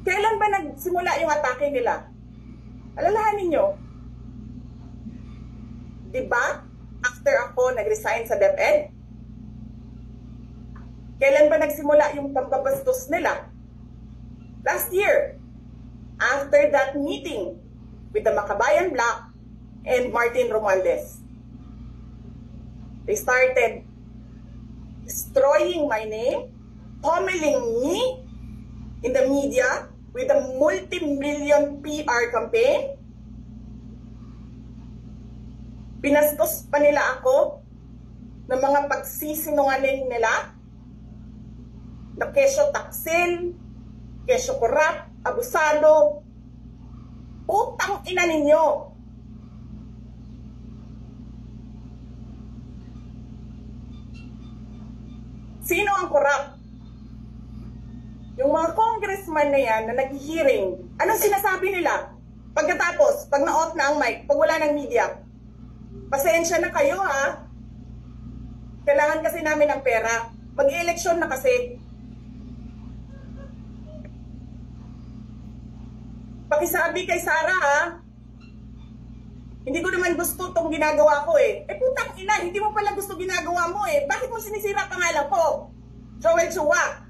Kailan ba nagsimula yung atake nila? Alalahanin nyo. Diba? After ako nag-resign sa DepEd? Kailan ba nagsimula yung pambabastos nila? Last year. After that meeting with the Makabayan Bloc and Martin Romualdez. They started destroying my name, pummeling me in the media with a multi-million PR campaign. Pinastos pa nila ako ng mga pagsisinungaling nila na kesyo taksil, kesyo korap, abusado. Putang ina ninyo. Sino ang korap? Yung mga congressman na yan na nag-hearing, anong sinasabi nila? Pagkatapos, pag na-off na ang mic, pag wala ng media, pasensya na kayo ha. Kailangan kasi namin ng pera. Mag-eleksyon na kasi. Pakisabi kay Sara ha. Hindi ko naman gusto itong ginagawa ko eh. Eh putang ina, hindi mo pala gusto ginagawa mo eh. Bakit mo sinisira pangalan ko? Joel Chua.